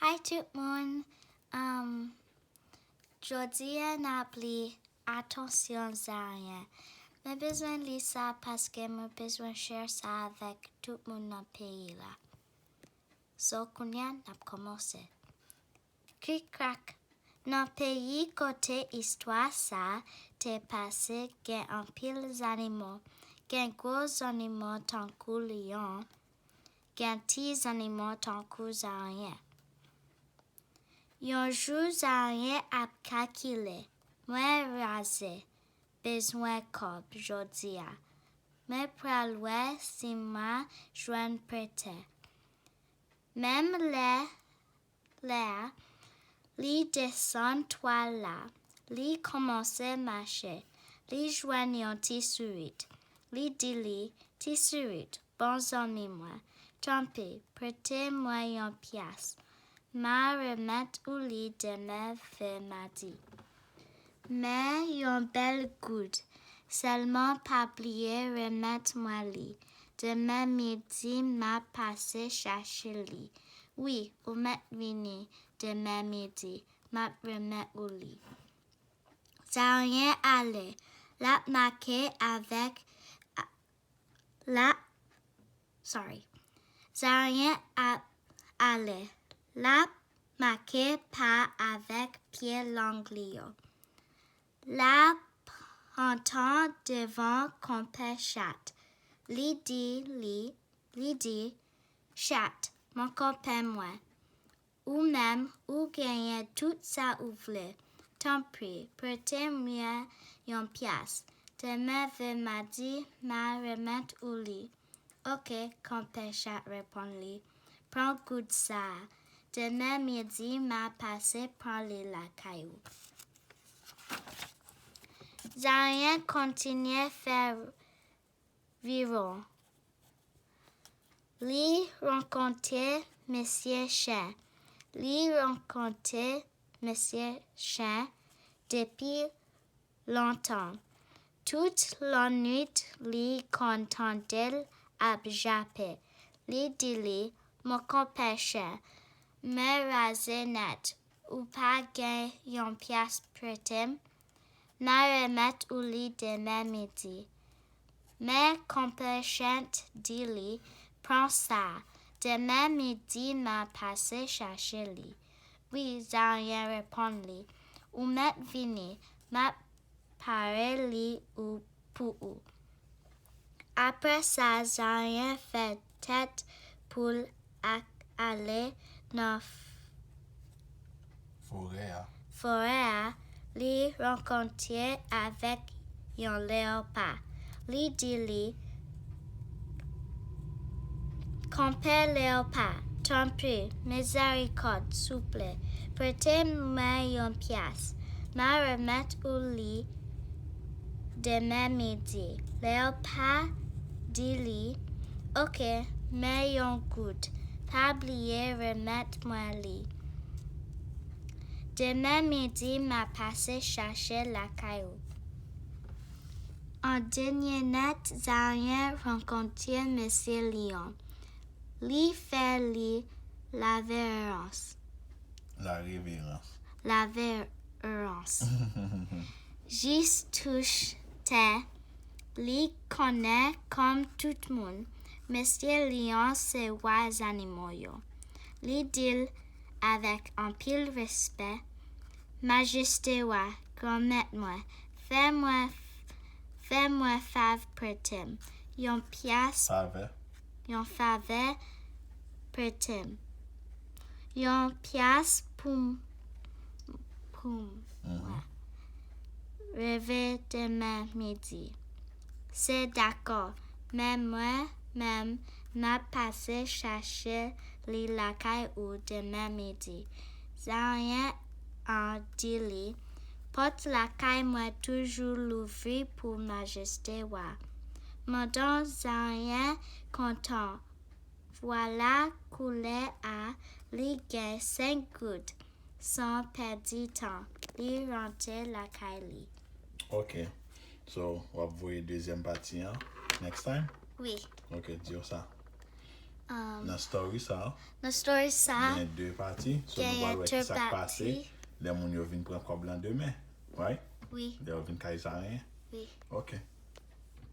Hi tout le monde. Jodi n'a pris attention à rien. Mais besoin de ça parce que j'ai besoin de faire ça avec tout le monde dans le pays là. So, qu'on y a commencé. Cric-crac. Dans le pays, côté histoire, ça, t'es passé qu'il un pile d'animaux. Qu'un gros animaux tant que lion. Qu'un petit animaux tant que rien. Yon jour rien à calculer. Moi rasé. Besoin cob, jodia. Mais praloué si ma joine prête. Même l'air, li descend toi là. Li commence marcher. Li joigne un tissurit. Li dit tissurit, bons amis moi. Tant pis, prêtez-moi une pièce. Ma remettre au lit de me fait mardi. Mais yon bel good. Seulement pas oublier remettre moi lit. Demain midi m'a passé chercher lit. Oui, ou met vini. Demain midi m'a remettre au lit. Ça rien allé. La marqué avec Ça rien allé. La marqué pas avec pied l'anglio. La printemps devant compère chat. Li dit, chat, mon compère moi. Ou même, ou gagne tout ça ou voulez. Tant pis, prêtez-moi une pièce. Demain veut m'a dit, m'a remettre au lit. Ok, compère chat répond-lui. Prends goût de ça. Demain midi, m'a passé prendre la caillou. Zarien continuait faire vivre. Li rencontrait Monsieur Chien. Li rencontrait Monsieur Chien depuis longtemps. Toute la nuit, li contentait à japper. Li dit mon compère chien, me raser net, ou pas gain yon pièce prêtem. Ma remettre au lit demain midi. Mais compléchante dit prends ça. Demain midi m'a passé chercher lit. Oui, Zarien répond ou met vini, m'a paré lit ou pour ou. Après ça, Zarien fait tête pour aller dans forêt. Li rencontré avec un léopard. Li dit compère léopard, tant pis, miséricorde, souple, prêtez-moi une pièce. Ma remettre au lit demain midi. Léopard dit ok, mais un goût. Pas oublier remettre-moi lit. Demain midi m'a passé chercher la caillou. En dernier net, Zarien rencontré Monsieur Lion. Li fait la révérence. Juste touche terre. Li connaît comme tout le monde. Monsieur Lion, c'est wise animaux. Li dit avec un pile respect. Majesté wa, grand-mère, fais-moi fave prêtem. Yon pièce. Yon faveur prêtem. Yon pièce poum. Rêver demain midi. C'est d'accord. Mais moi-même, m'a passé chercher les lacailles ou demain midi. Zarien en dit porte la caille moi toujours l'ouvrir pour majesté wa. Madame Zarien content. Voilà coulé à li gain 5 gouttes sans perdre temps. Li rentre la caille. Ok. So, on va voir deuxième partie, hein? Next time? Oui. Ok, dis ça. Dans story ça, Dans story ça, il y a deux parties. So il nous y a allons voir deux qui ça passé. parties. Les gens viennent prendre quoi blanc demain. Right? Oui, Ils viennent cailler ça rien. oui. OK.